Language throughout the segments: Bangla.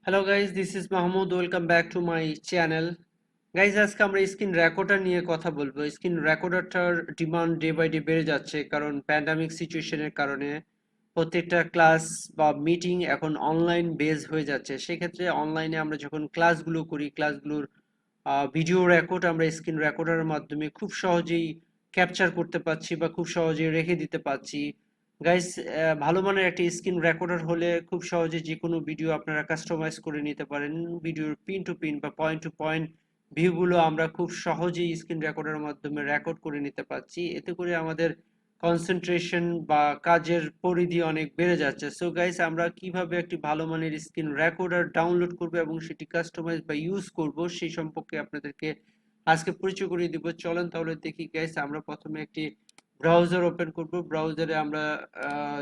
Hello guys, this is Mahmud. Welcome back to my channel. Guys, আজকে আমরা স্ক্রিন রেকর্ডার নিয়ে কথা বলবো। স্ক্রিন রেকর্ডারটার ডিমান্ড ডে বাই ডে বেড়ে যাচ্ছে, কারণ প্যান্ডামিক সিচুয়েশনের কারণে প্রত্যেকটা ক্লাস বা মিটিং এখন অনলাইন বেজ হয়ে যাচ্ছে। সেক্ষেত্রে অনলাইনে আমরা যখন ক্লাসগুলো করি, ক্লাসগুলোর ভিডিও রেকর্ড আমরা স্ক্রিন রেকর্ডারের মাধ্যমে খুব সহজেই ক্যাপচার করতে পারছি বা খুব সহজেই রেখে দিতে পারছি। গাইস, ভালো মানের একটা স্ক্রিন রেকর্ডার হলে খুব সহজে যে কোনো ভিডিও আপনারা কাস্টমাইজ করে নিতে পারেন। ভিডিওর পিন টু পিন বা পয়েন্ট টু পয়েন্ট ভিউগুলো আমরা খুব সহজেই স্ক্রিন রেকর্ডারের মাধ্যমে রেকর্ড করে নিতে পারছি। এতে করে আমাদের কনসেন্ট্রেশন বা কাজের পরিধি অনেক বেড়ে যাচ্ছে। সো গাইস, আমরা কিভাবে একটি ভালো মানের স্ক্রিন রেকর্ডার ডাউনলোড করব এবং সেটি কাস্টমাইজ বা ইউজ করব সেই সম্পর্কে আপনাদেরকে আজকে পরিচয় করিয়ে দিব। চলেন তাহলে দেখি গাইস। আমরা প্রথমে একটি ব্রাউজার ওপেন করব। ব্রাউজারে আমরা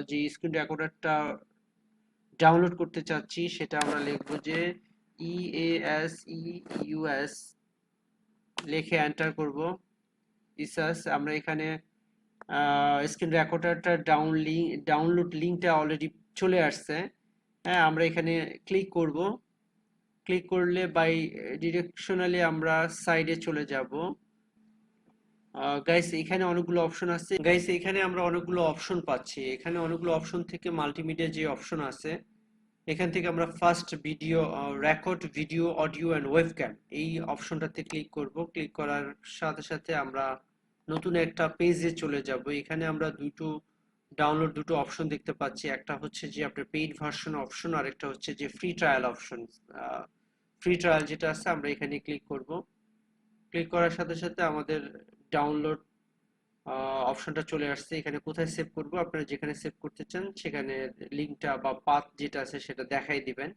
যে স্ক্রিন রেকর্ডারটা ডাউনলোড করতে চাচ্ছি সেটা আমরা লিখব যে EASEUS লিখে এন্টার করব। ইসাস। আমরা এখানে স্ক্রিন রেকর্ডারটা ডাউনলোড লিঙ্কটা অলরেডি চলে আসছে। হ্যাঁ, আমরা এখানে ক্লিক করব। ক্লিক করলে বাই ডিরেকশনালি আমরা সাইডে চলে যাব। গাইস, এখানে অনেকগুলো অপশন আছে। গাইস, এখানে আমরা অনেকগুলো অপশন পাচ্ছি। এখানে অনেকগুলো অপশন থেকে মাল্টিমিডিয়া যে অপশন আছে, এখান থেকে আমরা first video record video audio and webcam এই অপশনটাতে ক্লিক করব। ক্লিক করার সাথে সাথে আমরা নতুন একটা পেজে চলে যাব। এখানে আমরা দুটো অপশন দেখতে পাচ্ছি। একটা হচ্ছে যে আপনার পেইড ভার্সন অপশন, আর একটা হচ্ছে যে free trial option. Free trial যেটা আছে আমরা এখানে ক্লিক করব। ক্লিক করার সাথে সাথে আমাদের ডাউনলোড অপশনটা চলে আসছে। এখানে কোথায় সেভ করব, আপনারা যেখানে সেভ করতে চান সেখানে লিঙ্কটা বা পাথ যেটা আছে সেটা দেখাই দিবেন।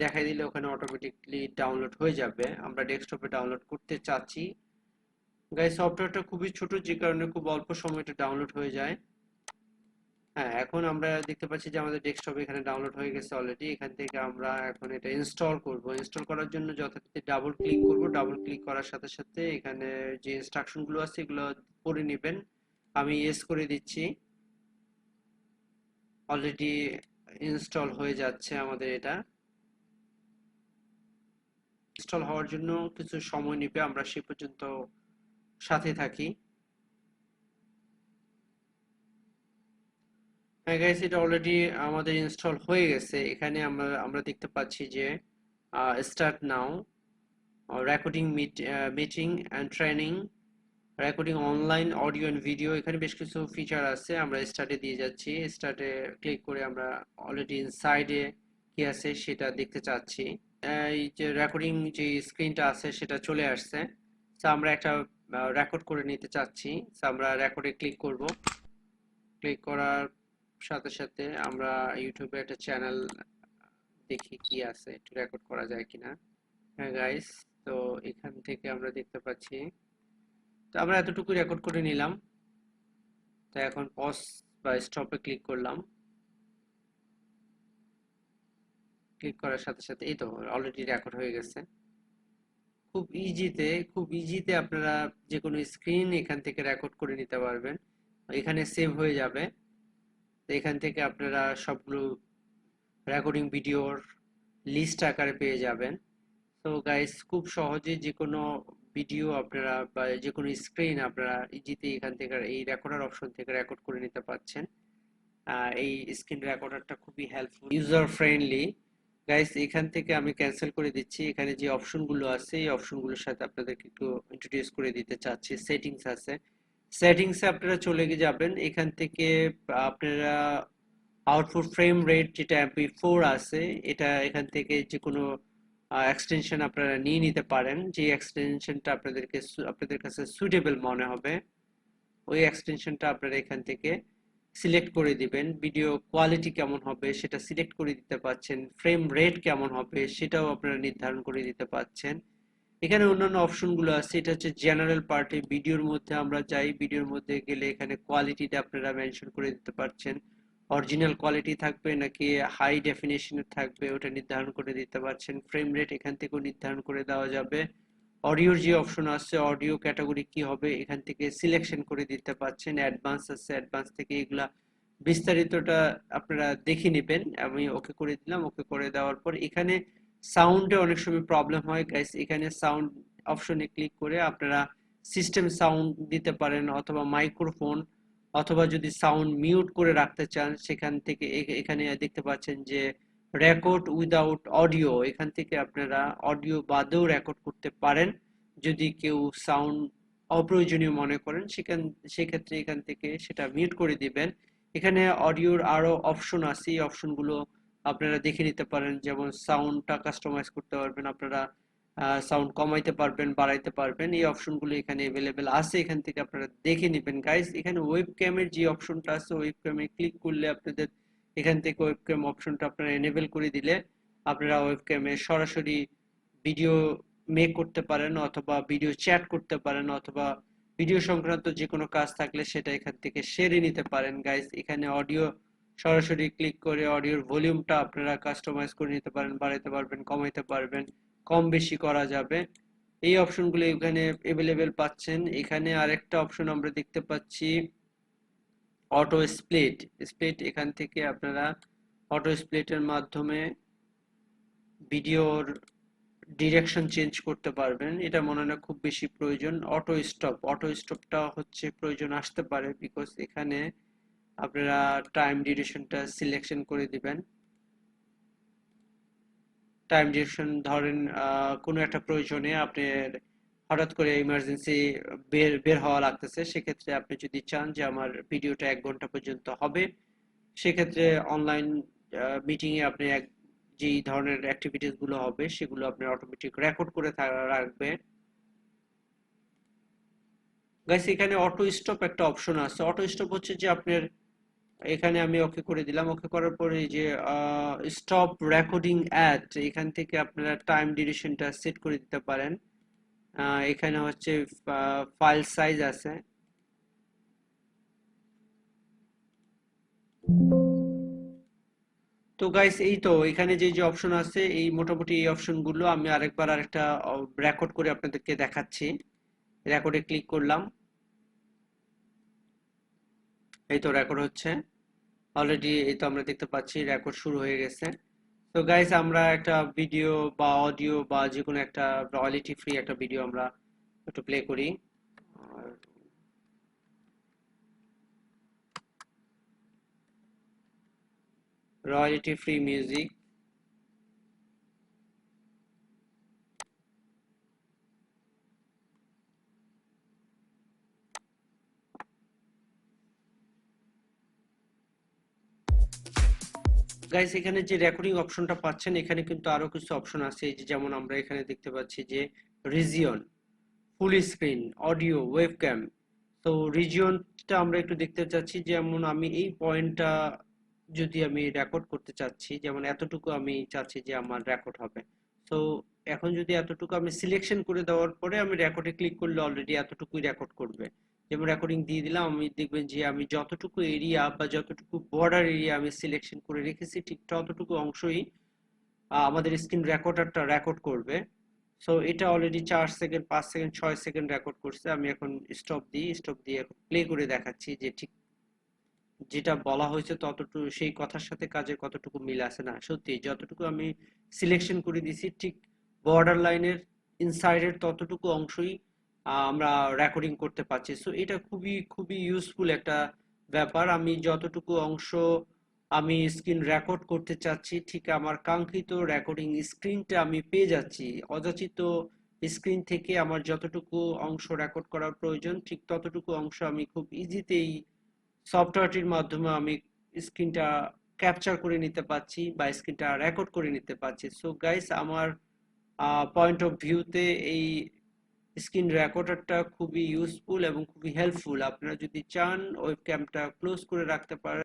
দেখাই দিলে ওখানে অটোমেটিকলি ডাউনলোড হয়ে যাবে। আমরা ডেস্কটপে ডাউনলোড করতে চাচ্ছি। গাইস, সফটওয়্যারটা খুবই ছোট, যে কারণে খুব অল্প সময়ে এটা ডাউনলোড হয়ে যায়। হ্যাঁ, এখন আমরা দেখতে পাচ্ছি যে আমাদের ডেস্কটপে এখানে ডাউনলোড হয়ে গেছে অলরেডি। এখান থেকে আমরা এখন এটা ইনস্টল করব। ইনস্টল করার জন্য যথারীতি ডাবল ক্লিক করব। ডাবল ক্লিক করার সাথে সাথে এখানে যে ইনস্ট্রাকশনগুলো আছে এগুলো পড়ে নেবেন। আমি ইয়েস করে দিচ্ছি। অলরেডি ইনস্টল হয়ে যাচ্ছে আমাদের এটা। ইনস্টল হওয়ার জন্য কিছু সময় নেবে, আমরা সে পর্যন্ত সাথে থাকি। হ্যাঁ গাইস, এটা অলরেডি আমাদের ইনস্টল হয়ে গেছে। এখানে আমরা দেখতে পাচ্ছি যে start now, recording meeting and training, recording online audio and video. এখানে বেশ কিছু ফিচার আছে। আমরা স্টার্টে দিয়ে যাচ্ছি। স্টার্টে ক্লিক করে আমরা অলরেডি ইনসাইডে কি আছে সেটা দেখতে চাচ্ছি। এই যে রেকর্ডিং যে স্ক্রিনটা আছে সেটা চলে আসছে। তো আমরা একটা রেকর্ড করে নিতে চাচ্ছি। তো আমরা রেকর্ডে ক্লিক করব। ক্লিক করার সাথে সাথে আমরা ইউটিউবে একটা চ্যানেল দেখি কি আছে, একটু রেকর্ড করা যায় কিনা। হ্যাঁ গাইস, তো এখান থেকে আমরা দেখতে পাচ্ছি। তো আমরা এতটুকু রেকর্ড করে নিলাম। তো এখন পজ বা স্টপে ক্লিক করলাম। ক্লিক করার সাথে সাথে এই তো অলরেডি রেকর্ড হয়ে গেছে। খুব ইজিতে আপনারা যে কোনো স্ক্রিন এখান থেকে রেকর্ড করে নিতে পারবেন। এখানে সেভ হয়ে যাবে। তো এখান থেকে আপনারা সবগুলো রেকর্ডিং ভিডিওর লিস্ট আকারে পেয়ে যাবেন। তো গাইস, খুব সহজে যে কোনো ভিডিও আপনারা বা যে কোনো স্ক্রিন আপনারা ইজিতে এখান থেকে এই রেকর্ডার অপশন থেকে রেকর্ড করে নিতে পারছেন। এই স্ক্রিন রেকর্ডারটা খুবই হেল্পফুল, ইউজার ফ্রেন্ডলি। গাইস, এখান থেকে আমি ক্যান্সেল করে দিচ্ছি। এখানে যে অপশনগুলো আছে এই অপশনগুলোর সাথে আপনাদেরকে একটু ইন্ট্রোডিউস করে দিতে চাচ্ছি। সেটিংস আছে, সেটিংসে আপনারা চলে গিয়ে যাবেন। এখান থেকে আপনারা আউটপুট ফ্রেম রেট যেটা MP4 আছে, এটা এখান থেকে যে কোনো এক্সটেনশন আপনারা নিয়ে নিতে পারেন। যে এক্সটেনশনটা আপনাদের কাছে সুটেবল মনে হবে ওই এক্সটেনশনটা আপনারা এখান থেকে সিলেক্ট করে দিবেন। ভিডিও কোয়ালিটি কেমন হবে সেটা সিলেক্ট করে দিতে পাচ্ছেন। ফ্রেম রেট কেমন হবে সেটাও আপনারা নির্ধারণ করে দিতে পাচ্ছেন। এখানে অন্যান্য অপশনগুলো আছে। এটা হচ্ছে জেনারেল পার্টে। ভিডিওর মধ্যে আমরা যাই, ভিডিওর মধ্যে গেলে এখানে কোয়ালিটিটা আপনারা মেনশন করে দিতে পারছেন। অরিজিনাল কোয়ালিটি থাকবে নাকি হাই ডেফিনেশনের থাকবে ওটা নির্ধারণ করে দিতে পারছেন। ফ্রেম রেট এখান থেকেও নির্ধারণ করে দেওয়া যাবে। অডিওর যে অপশন আছে, অডিও ক্যাটাগরি কি হবে এখান থেকে সিলেকশন করে দিতে পারছেন। অ্যাডভান্স আছে, অ্যাডভান্স থেকে এগুলা বিস্তারিতটা আপনারা দেখে নেবেন। আমি ওকে করে দিলাম। ওকে করে দেওয়ার পর এখানে সাউন্ডে অনেক সময় প্রবলেম হয় গাইস। এখানে সাউন্ড অপশনে ক্লিক করে আপনারা সিস্টেম সাউন্ড দিতে পারেন, অথবা মাইক্রোফোন, অথবা যদি সাউন্ড মিউট করে রাখতে চান সেখান থেকে এখানে দেখতে পাচ্ছেন যে রেকর্ড উইদাউট অডিও, এখান থেকে আপনারা অডিও বাদেও রেকর্ড করতে পারেন। যদি কেউ সাউন্ড অপ্রয়োজনীয় মনে করেন সেক্ষেত্রে এখান থেকে সেটা মিউট করে দিবেন। এখানে অডিওর আরো অপশন আছে, এই অপশনগুলো আপনারা দেখে নিতে পারেন। যেমন সাউন্ডটা কাস্টমাইজ করতে পারবেন আপনারা, সাউন্ড কমাইতে পারবেন, বাড়াইতে পারবেন। এই অপশনগুলো এখানে अवेलेबल আছে, এখান থেকে আপনারা দেখে নেবেন গাইস। এখানে ওয়েবক্যামের যে অপশনটা আছে, ওয়েবক্যামে ক্লিক করলে আপনাদের এখান থেকে ওয়েবক্যাম অপশনটা আপনারা এনেবল করে দিলে আপনারা ওয়েবক্যামে সরাসরি ভিডিও মেক করতে পারেন, অথবা ভিডিও চ্যাট করতে পারেন, অথবা ভিডিও সংক্রান্ত যে কোনো কাজ থাকলে সেটা এখান থেকে সেরে নিতে পারেন গাইস। এখানে অডিও সরাসরি ক্লিক করে অডিওর ভলিউমটা আপনারা কাস্টমাইজ করে নিতে পারেন, বাড়াইতে পারবেন, কমাইতে পারবেন, কম বেশি করা যাবে। এই অপশনগুলো এখানে अवेलेबल পাচ্ছেন। এখানে আরেকটা অপশন আমরা দেখতে পাচ্ছি অটো স্প্লিট। স্প্লিট এখান থেকে আপনারা অটো স্প্লিটের মাধ্যমে ভিডিওর ডিরেকশন চেঞ্জ করতে পারবেন। এটা মনে হয় না খুব বেশি প্রয়োজন। অটো স্টপটা হচ্ছে প্রয়োজন আসতে পারে, বিকজ এখানে আপনারা টাইম ডিউরেশনটা সিলেকশন করে দিবেন। টাইম ডিউরেশন ধরেন কোনো একটা প্রয়োজনে আপনার হঠাৎ করে ইমার্জেন্সি বের হওয়া লাগতেছে, সেক্ষেত্রে আপনি যদি চান যে আমার ভিডিওটা 1 ঘন্টা পর্যন্ত হবে, সেক্ষেত্রে অনলাইন মিটিং এ আপনি যেই ধরনের অ্যাক্টিভিটিস গুলো হবে সেগুলো আপনি অটোমেটিক রেকর্ড করে রাখবে। গাইস এখানে অটো স্টপ একটা অপশন আছে। অটো স্টপ হচ্ছে যে আপনার এখানে আমি ওকে করে দিলাম। ওকে করার পরে যে স্টপ রেকর্ডিং অ্যাট, এখান থেকে আপনারা টাইম ডিউরেশনটা সেট করে দিতে পারেন। এখানে হচ্ছে ফাইল সাইজ আছে। তো গাইস এই তো এখানে যে যে অপশন আছে, এই মোটামুটি এই অপশনগুলো আমি আরেকটা রেকর্ড করে আপনাদেরকে দেখাচ্ছি। রেকর্ডে ক্লিক করলাম, এই তো রেকর্ড হচ্ছে অলরেডি। এই তো আমরা দেখতে পাচ্ছি রেকর্ড শুরু হয়ে গেছে। তো গাইস আমরা একটা ভিডিও বা অডিও বা যে কোনো একটা রয়্যালিটি ফ্রি একটা ভিডিও আমরা একটু প্লে করি। Royalty free music. গাইস এখানে যে রেকর্ডিং অপশনটা পাচ্ছেন, এখানে কিন্তু আরো কিছু অপশন আছে। এই যে যেমন আমরা এখানে দেখতে পাচ্ছি যে region, full screen, audio, webcam. তো রিজিয়নটা আমরা একটু দেখতে চাচ্ছি। যেমন আমি এই পয়েন্টটা যদি আমি রেকর্ড করতে চাচ্ছি, যেমন এতটুকু আমি চাচ্ছি যে আমার রেকর্ড হবে। তো এখন যদি এতটুকু আমি সিলেকশন করে দেওয়ার পরে আমি রেকর্ডে ক্লিক করলে অলরেডি এতটুকুই রেকর্ড করবে। যেমন রেকর্ডিং দিয়ে দিলাম, আমি দেখবেন যে আমি যতটুকু এরিয়া বা যতটুকু বর্ডার এরিয়া আমি সিলেকশন করে রেখেছি ঠিক ততটুকু অংশই আমাদের স্ক্রিন রেকর্ডারটা রেকর্ড করবে। সো এটা already 4 second, 5 second, 6 second record করছে। আমি এখন স্টপ দিয়ে এখন প্লে করে দেখাচ্ছি যে ঠিক যেটা বলা হয়েছে ততটুকু সেই কথার সাথে কাজের কতটুকু মিল আছে। না সত্যি যতটুকু আমি সিলেকশন করে দিছি ঠিক বর্ডার লাইনের ইনসাইডের ততটুকু অংশই আমরা রেকর্ডিং করতে পারছি। সো এটা খুবই খুবই ইউজফুল একটা ব্যাপার। আমি যতটুকু অংশ আমি স্ক্রিন রেকর্ড করতে চাচ্ছি ঠিক আমার কাঙ্ক্ষিত রেকর্ডিং স্ক্রিনটা আমি পেয়ে যাচ্ছি। অযাচিত স্ক্রিন থেকে আমার যতটুকু অংশ রেকর্ড করার প্রয়োজন ঠিক ততটুকু অংশ আমি খুব ইজিতেই সফটওয়্যারটির মাধ্যমে আমি স্ক্রিনটা ক্যাপচার করে নিতে পারছি বা স্ক্রিনটা রেকর্ড করে নিতে পারছি। সো গাইস আমার পয়েন্ট অফ ভিউতে এই স্ক্রিন রেকর্ডারটা খুবই ইউজফুল এবং খুবই হেল্পফুল। আপনারা যদি চান ওয়েবক্যামটা ক্লোজ করে রাখতে পারেন।